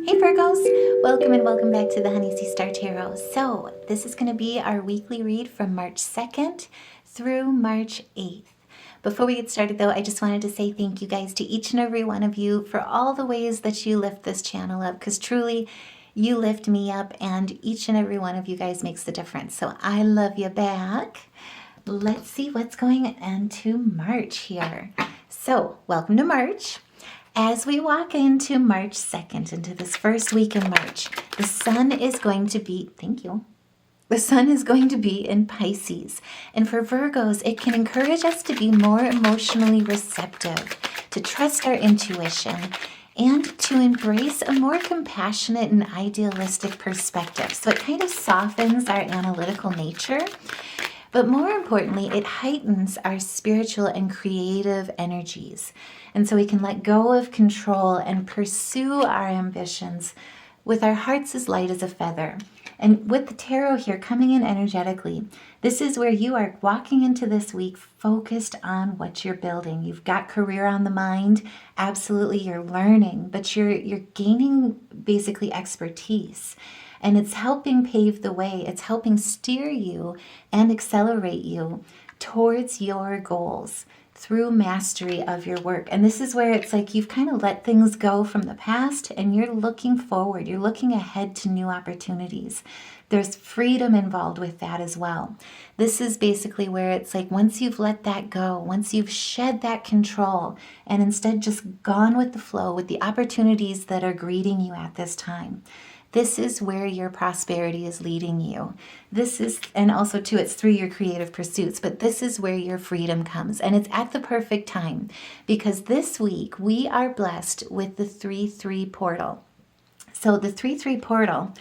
Hey Virgos, welcome and welcome back to the Honey Sea Star Tarot. So this is going to be our weekly read from March 2nd through March 8th. Before we get started though, I just wanted to say thank you guys to each and every one of you for all the ways that you lift this channel up, because truly you lift me up and each and every one of you guys makes the difference. So I love you back. Let's see what's going into March here. So welcome to March. As we walk into March 2nd, into this first week in March, the sun is going to be, the sun is going to be in Pisces. And for Virgos, it can encourage us to be more emotionally receptive, to trust our intuition, and to embrace a more compassionate and idealistic perspective. So it kind of softens our analytical nature. But more importantly, it heightens our spiritual and creative energies. And so we can let go of control and pursue our ambitions with our hearts as light as a feather. And with the tarot here coming in energetically, this is where you are walking into this week focused on what you're building. You've got career on the mind. Absolutely, you're learning, but you're gaining basically expertise. And it's helping pave the way. It's helping steer you and accelerate you towards your goals through mastery of your work. And this is where it's like you've kind of let things go from the past and you're looking forward. You're looking ahead to new opportunities. There's freedom involved with that as well. This is basically where it's like once you've let that go, once you've shed that control and instead just gone with the flow with the opportunities that are greeting you at this time. This is where your prosperity is leading you. This is, and also too, it's through your creative pursuits, but this is where your freedom comes. And it's at the perfect time because this week we are blessed with the 3-3 portal. So the 3-3 portal,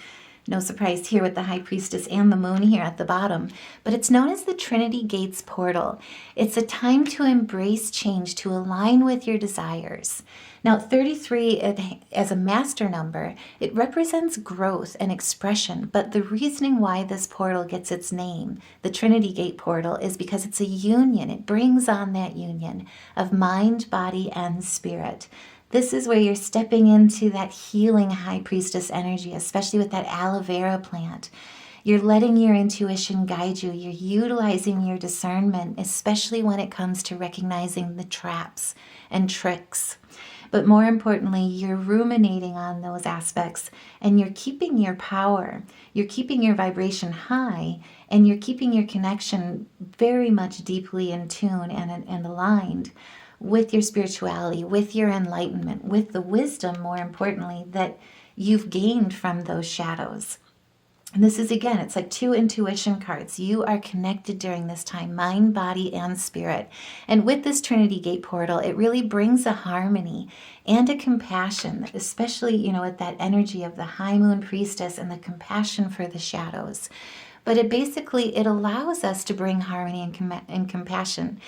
no surprise here with the High Priestess and the Moon here at the bottom, but it's known as the Trinity Gate Portal. It's a time to embrace change, to align with your desires. Now, 33 as a master number, it represents growth and expression, but the reasoning why this portal gets its name, the Trinity Gate Portal, is because it's a union. It brings on that union of mind, body, and spirit. This is where you're stepping into that healing High Priestess energy, especially with that aloe vera plant. You're letting your intuition guide you. You're utilizing your discernment, especially when it comes to recognizing the traps and tricks. But more importantly, you're ruminating on those aspects and you're keeping your power, you're keeping your vibration high, and you're keeping your connection very much deeply in tune and aligned with your spirituality, with your enlightenment, with the wisdom, more importantly, that you've gained from those shadows. And this is, again, it's like two intuition cards. You are connected during this time, mind, body, and spirit. And with this Trinity Gate Portal, it really brings a harmony and a compassion, especially, with that energy of the High Moon Priestess and the compassion for the shadows. But it allows us to bring harmony and compassion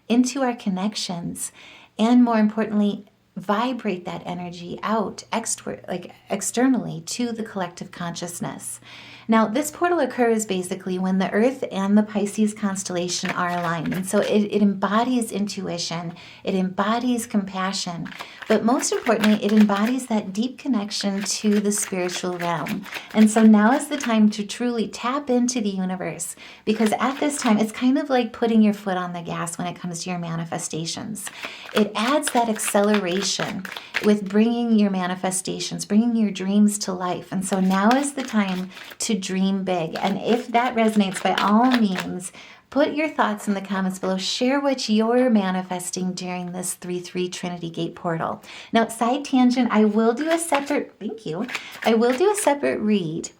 into our connections, and more importantly, vibrate that energy out externally to the collective consciousness. Now, this portal occurs basically when the Earth and the Pisces constellation are aligned. And so it embodies intuition, it embodies compassion, but most importantly, it embodies that deep connection to the spiritual realm. And so now is the time to truly tap into the universe, because at this time, it's kind of like putting your foot on the gas when it comes to your manifestations. It adds that acceleration with bringing your manifestations, bringing your dreams to life. And so now is the time to dream big. And if that resonates, by all means, put your thoughts in the comments below. Share what you're manifesting during this 3-3 Trinity Gate Portal. Now, side tangent, I will do a separate read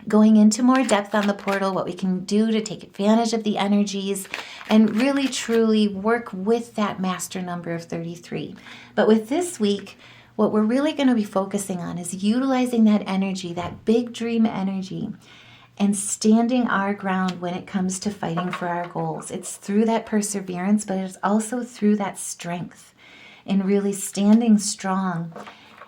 going into more depth on the portal, what we can do to take advantage of the energies and really truly work with that master number of 33. But with this week, what we're really going to be focusing on is utilizing that energy, that big dream energy, and standing our ground when it comes to fighting for our goals. It's through that perseverance, but it's also through that strength in really standing strong,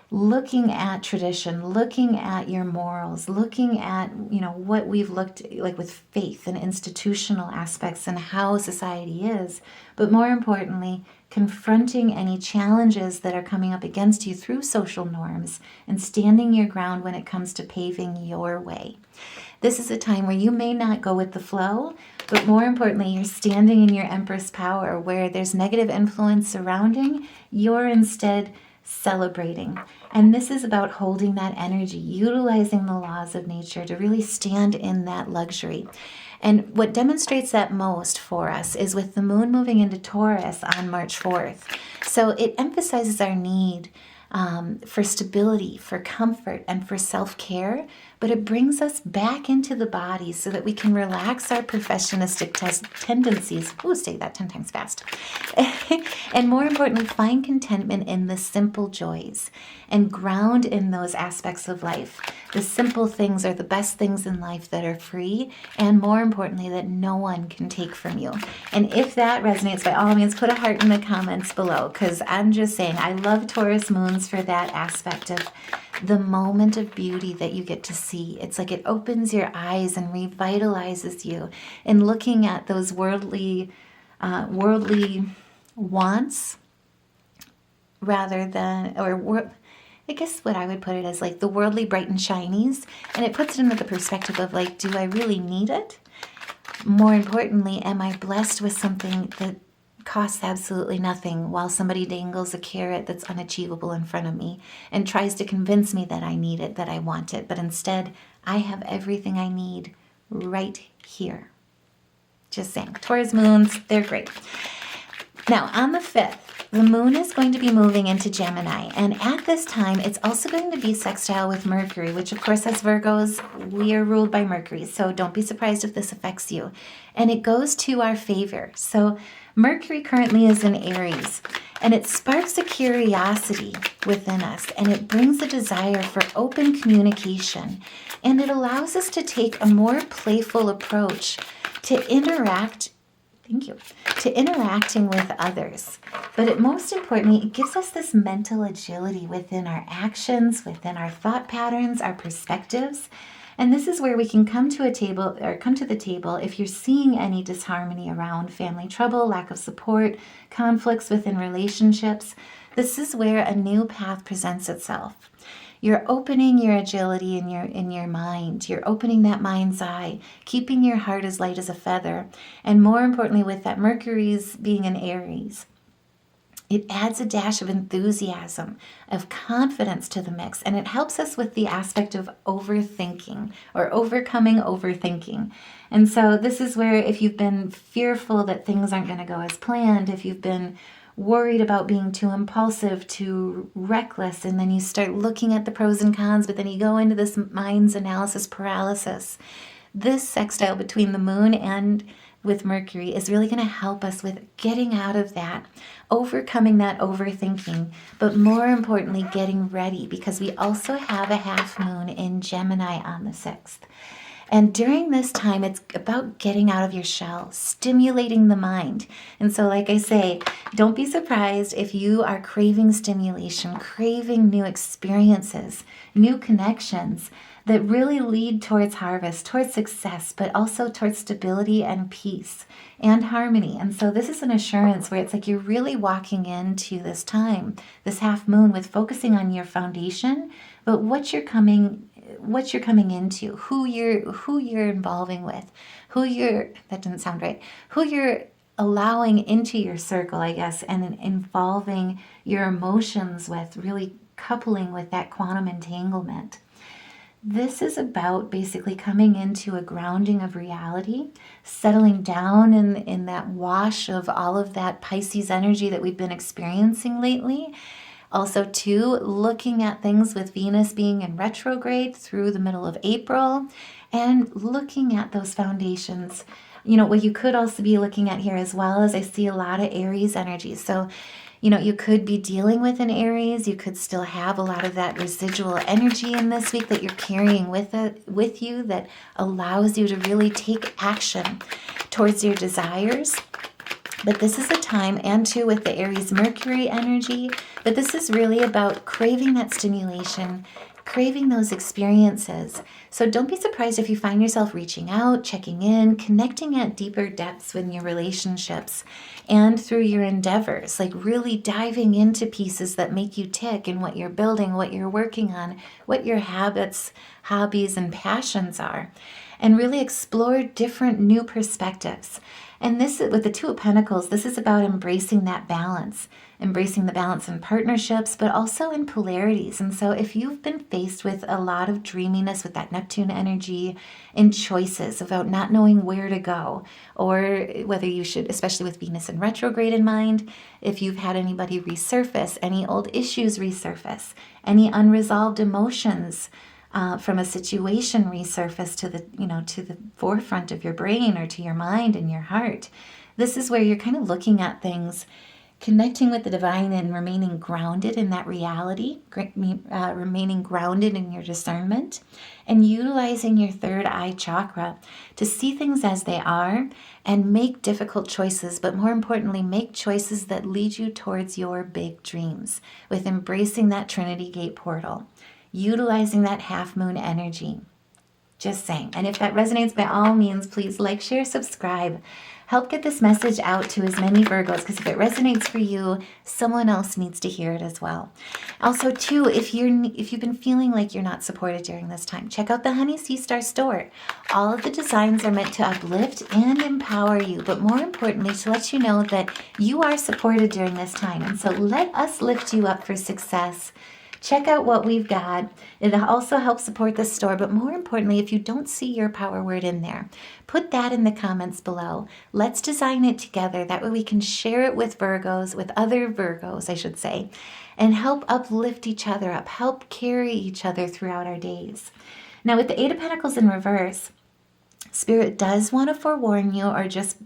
looking at tradition, looking at your morals, looking at, what we've looked like with faith and institutional aspects and how society is, but more importantly, confronting any challenges that are coming up against you through social norms, and standing your ground when it comes to paving your way. This is a time where you may not go with the flow, but more importantly, you're standing in your Empress power, where there's negative influence surrounding, you're instead celebrating. And this is about holding that energy, utilizing the laws of nature to really stand in that luxury. And what demonstrates that most for us is with the moon moving into Taurus on March 4th. So it emphasizes our need for stability, for comfort, and for self-care, but it brings us back into the body so that we can relax our perfectionistic tendencies. Ooh, say that 10 times fast. And more importantly, find contentment in the simple joys and ground in those aspects of life. The simple things are the best things in life that are free, and more importantly, that no one can take from you. And if that resonates, by all means, put a heart in the comments below, because I'm just saying, I love Taurus moons for that aspect of the moment of beauty that you get to see. It's like it opens your eyes and revitalizes you in looking at those worldly wants rather than, I guess what I would put it as like the worldly bright and shinies, and it puts it into the perspective of like, do I really need it? More importantly, am I blessed with something that costs absolutely nothing while somebody dangles a carrot that's unachievable in front of me and tries to convince me that I need it, that I want it, but instead I have everything I need right here. Just saying. Taurus moons, they're great. Now, on the 5th, the moon is going to be moving into Gemini, and at this time, it's also going to be sextile with Mercury, which, of course, as Virgos, we are ruled by Mercury, so don't be surprised if this affects you. And it goes to our favor. So Mercury currently is in Aries, and it sparks a curiosity within us, and it brings a desire for open communication, and it allows us to take a more playful approach to interacting with others. But most importantly, it gives us this mental agility within our actions, within our thought patterns, our perspectives. And this is where we can come to the table if you're seeing any disharmony around family trouble, lack of support, conflicts within relationships. This is where a new path presents itself. You're opening your agility in your mind. You're opening that mind's eye, keeping your heart as light as a feather. And more importantly, with that Mercury's being in Aries, it adds a dash of enthusiasm, of confidence to the mix, and it helps us with the aspect of overthinking or overcoming overthinking. And so this is where if you've been fearful that things aren't going to go as planned, if you've been worried about being too impulsive, too reckless, and then you start looking at the pros and cons, but then you go into this mind's analysis paralysis. This sextile between the moon and with Mercury is really going to help us with getting out of that, overcoming that overthinking, but more importantly, getting ready, because we also have a half moon in Gemini on the 6th. And during this time, it's about getting out of your shell, stimulating the mind. And so, like I say, don't be surprised if you are craving stimulation, craving new experiences, new connections that really lead towards harvest, towards success, but also towards stability and peace and harmony. And so this is an assurance where it's like you're really walking into this time, this half moon, with focusing on your foundation, but what you're coming into, who you're involving with, who you're allowing into your circle, I guess, and involving your emotions with, really coupling with that quantum entanglement. This is about basically coming into a grounding of reality, settling down in that wash of all of that Pisces energy that we've been experiencing lately. Also, too, looking at things with Venus being in retrograde through the middle of April, and looking at those foundations. You know, what you could also be looking at here as well is I see a lot of Aries energy. So, you know, you could be dealing with an Aries. You could still have a lot of that residual energy in this week that you're carrying with you that allows you to really take action towards your desires. But this is a time, and too with the Aries Mercury energy, but this is really about craving that stimulation, craving those experiences. So don't be surprised if you find yourself reaching out, checking in, connecting at deeper depths in your relationships and through your endeavors, like really diving into pieces that make you tick and what you're building, what you're working on, what your habits, hobbies, and passions are, and really explore different new perspectives. And this, with the Two of Pentacles, this is about embracing that balance, embracing the balance in partnerships, but also in polarities. And so if you've been faced with a lot of dreaminess with that Neptune energy and choices about not knowing where to go, or whether you should, especially with Venus in retrograde in mind, if you've had anybody resurface, any old issues resurface, any unresolved emotions from a situation resurface to the forefront of your brain or to your mind and your heart. This is where you're kind of looking at things, connecting with the divine and remaining grounded in that reality, remaining grounded in your discernment, and utilizing your third eye chakra to see things as they are and make difficult choices, but more importantly, make choices that lead you towards your big dreams with embracing that Trinity Gate Portal, utilizing that half moon energy. Just saying. And if that resonates, by all means, please like, share, subscribe. Help get this message out to as many Virgos, because if it resonates for you, someone else needs to hear it as well. Also, too, if you've been feeling like you're not supported during this time, check out the Honey Sea Star store. All of the designs are meant to uplift and empower you, but more importantly, to let you know that you are supported during this time. And so let us lift you up for success. Check out what we've got. It also helps support the store, but more importantly, if you don't see your power word in there, put that in the comments below. Let's design it together. That way we can share it with Virgos, with other Virgos, I should say, and help uplift each other up, help carry each other throughout our days. Now, with the Eight of Pentacles in reverse, Spirit does want to forewarn you or just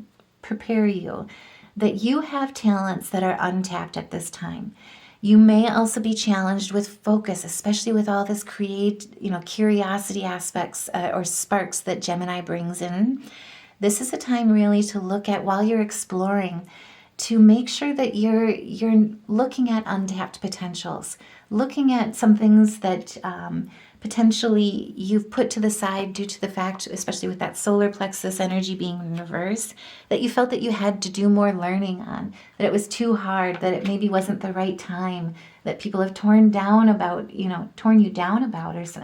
prepare you that you have talents that are untapped at this time. You may also be challenged with focus, especially with all this curiosity aspects or sparks that Gemini brings in. This is a time really to look at, while you're exploring, to make sure that you're looking at untapped potentials, looking at some things that potentially you've put to the side due to the fact, especially with that solar plexus energy being in reverse, that you felt that you had to do more learning on, that it was too hard, that it maybe wasn't the right time, that people have torn you down about,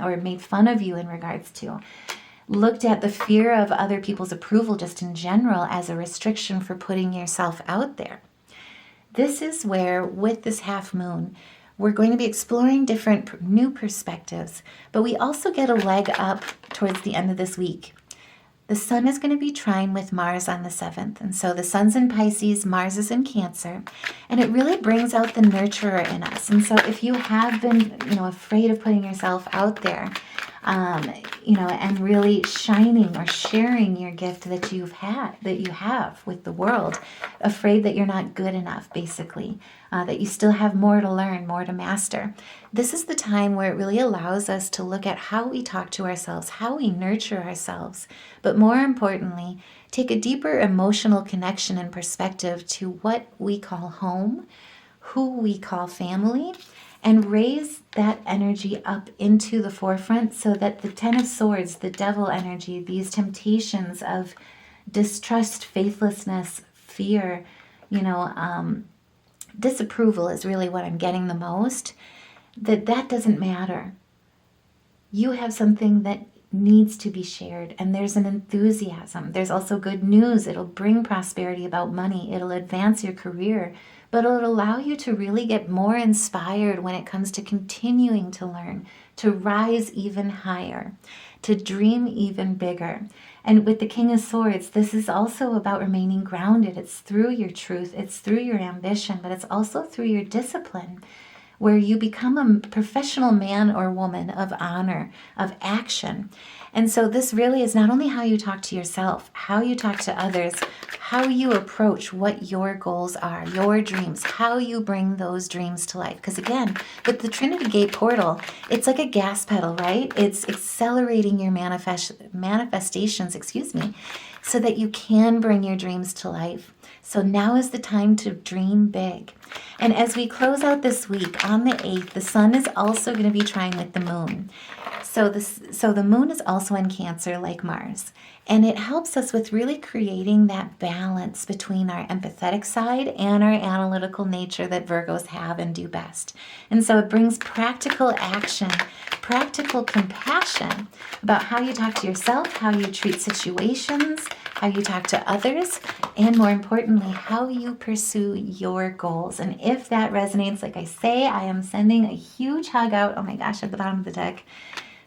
or made fun of you in regards to. Looked at the fear of other people's approval just in general as a restriction for putting yourself out there. This is where, with this half moon, we're going to be exploring different new perspectives, but we also get a leg up towards the end of this week. The sun is going to be trine with Mars on the 7th, and so the sun's in Pisces, Mars is in Cancer, and it really brings out the nurturer in us. And so if you have been, afraid of putting yourself out there, and really shining or sharing your gift that you have with the world, afraid that you're not good enough, basically, that you still have more to learn, more to master. This is the time where it really allows us to look at how we talk to ourselves, how we nurture ourselves, but more importantly, take a deeper emotional connection and perspective to what we call home, who we call family, and raise that energy up into the forefront so that the Ten of Swords, the devil energy, these temptations of distrust, faithlessness, fear, disapproval is really what I'm getting the most, that doesn't matter. You have something that needs to be shared, and there's an enthusiasm. There's also good news. It'll bring prosperity about money. It'll advance your career, but it'll allow you to really get more inspired when it comes to continuing to learn, to rise even higher, to dream even bigger. And with the King of Swords, this is also about remaining grounded. It's through your truth, it's through your ambition, but it's also through your discipline, where you become a professional man or woman of honor, of action. And so this really is not only how you talk to yourself, how you talk to others, how you approach what your goals are, your dreams, how you bring those dreams to life. Because again, with the Trinity Gate Portal, it's like a gas pedal, right? It's accelerating your manifestations, so that you can bring your dreams to life, So now is the time to dream big. And as we close out this week on the 8th, the sun is also going to be trine with the moon. So the moon is also in Cancer like Mars. And it helps us with really creating that balance between our empathetic side and our analytical nature that Virgos have and do best. And so it brings practical action, practical compassion about how you talk to yourself, how you treat situations, how you talk to others, and more importantly, how you pursue your goals. And if that resonates, like I say, I am sending a huge hug out, oh my gosh, at the bottom of the deck.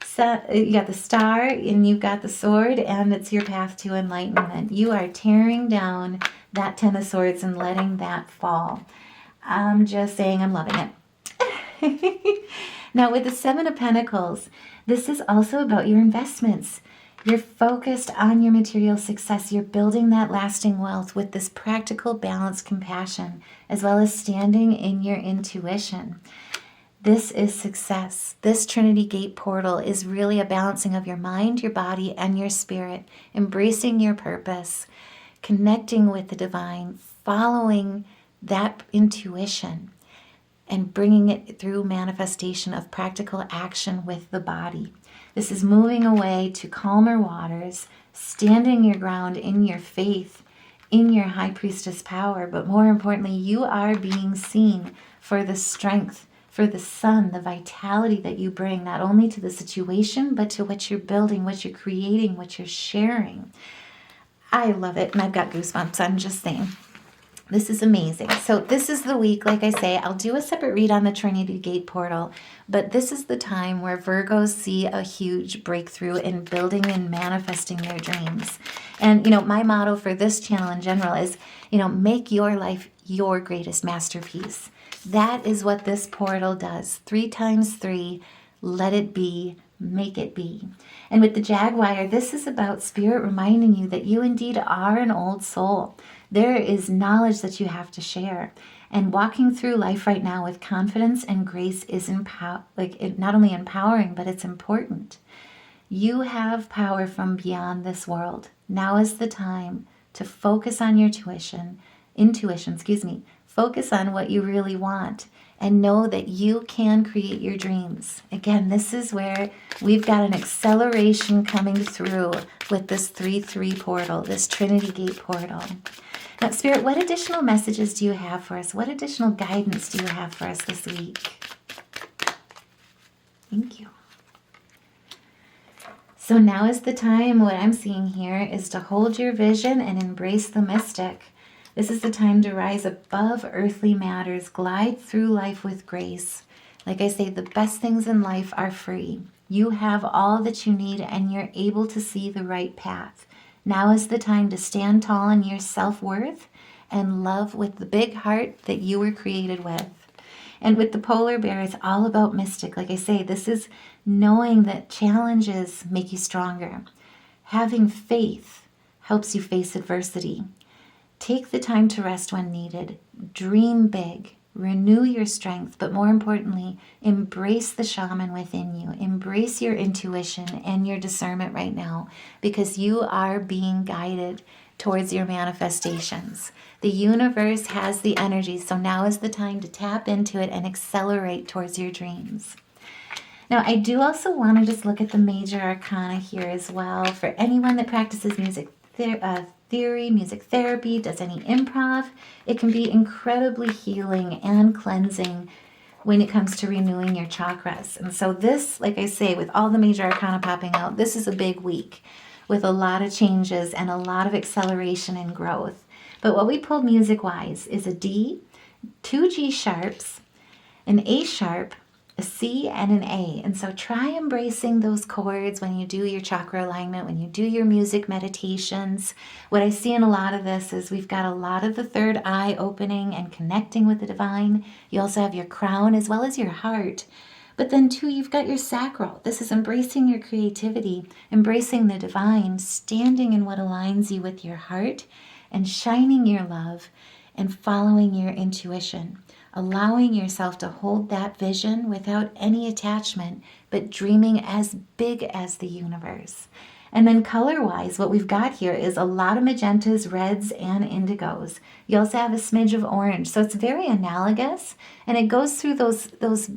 So you got the star and you've got the sword, and it's your path to enlightenment. You are tearing down that 10 of swords and letting that fall. I'm just saying I'm loving it. Now with the 7 of Pentacles, this is also about your investments. You're focused on your material success. You're building that lasting wealth with this practical, balanced compassion, as well as standing in your intuition. This is success. This Trinity Gate Portal is really a balancing of your mind, your body, and your spirit, embracing your purpose, connecting with the divine, following that intuition, and bringing it through manifestation of practical action with the body. This is moving away to calmer waters, standing your ground in your faith, in your high priestess power, but more importantly, you are being seen for the strength, for the sun, the vitality that you bring, not only to the situation, but to what you're building, what you're creating, what you're sharing. I love it, and I've got goosebumps, I'm just saying. This is amazing. So this is the week, like I say, I'll do a separate read on the Trinity Gate Portal, but this is the time where Virgos see a huge breakthrough in building and manifesting their dreams. And, my motto for this channel in general is, make your life your greatest masterpiece. That is what this portal does. 3 times 3, let it be, make it be. And with the Jaguar, this is about spirit reminding you that you indeed are an old soul. There is knowledge that you have to share. And walking through life right now with confidence and grace is not only empowering, but it's important. You have power from beyond this world. Now is the time to focus on your intuition, focus on what you really want, and know that you can create your dreams. Again, this is where we've got an acceleration coming through with this 3-3 portal, this Trinity Gate Portal. Now, Spirit, what additional messages do you have for us? What additional guidance do you have for us this week? Thank you. So now is the time. What I'm seeing here is to hold your vision and embrace the mystic. This is the time to rise above earthly matters, glide through life with grace. Like I say, the best things in life are free. You have all that you need, and you're able to see the right path. Now is the time to stand tall in your self-worth and love with the big heart that you were created with. And with the polar bear, it's all about mystic. Like I say, this is knowing that challenges make you stronger. Having faith helps you face adversity. Take the time to rest when needed. Dream big. Renew your strength, but more importantly, embrace the shaman within you. Embrace your intuition and your discernment right now, because you are being guided towards your manifestations. The universe has the energy, so now is the time to tap into it and accelerate towards your dreams. Now, I do also want to just look at the major arcana here as well. For anyone that practices music theory, music therapy, does any improv, it can be incredibly healing and cleansing when it comes to renewing your chakras. And so this, like I say, with all the major arcana popping out, this is a big week with a lot of changes and a lot of acceleration and growth. But what we pulled music-wise is a D, 2 G sharps, an A sharp, a C, and an A. And so try embracing those chords when you do your chakra alignment, when you do your music meditations. What I see in a lot of this is we've got a lot of the third eye opening and connecting with the divine. You also have your crown as well as your heart. But then too, you've got your sacral. This is embracing your creativity, embracing the divine, standing in what aligns you with your heart, and shining your love and following your intuition. Allowing yourself to hold that vision without any attachment, but dreaming as big as the universe. And then color-wise, what we've got here is a lot of magentas, reds, and indigos. You also have a smidge of orange. So it's very analogous, and it goes through those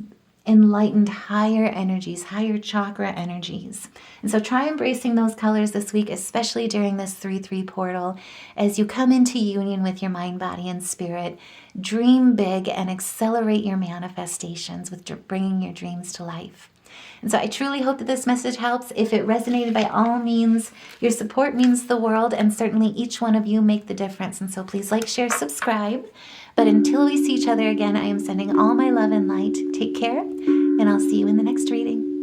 enlightened higher energies, higher chakra energies. And so try embracing those colors this week, especially during this 3-3 portal, as you come into union with your mind, body, and spirit. Dream big and accelerate your manifestations with bringing your dreams to life. And so I truly hope that this message helps. If it resonated, by all means, your support means the world, and certainly each one of you make the difference. And so please like, share, subscribe. But until we see each other again, I am sending all my love and light. Take care, and I'll see you in the next reading.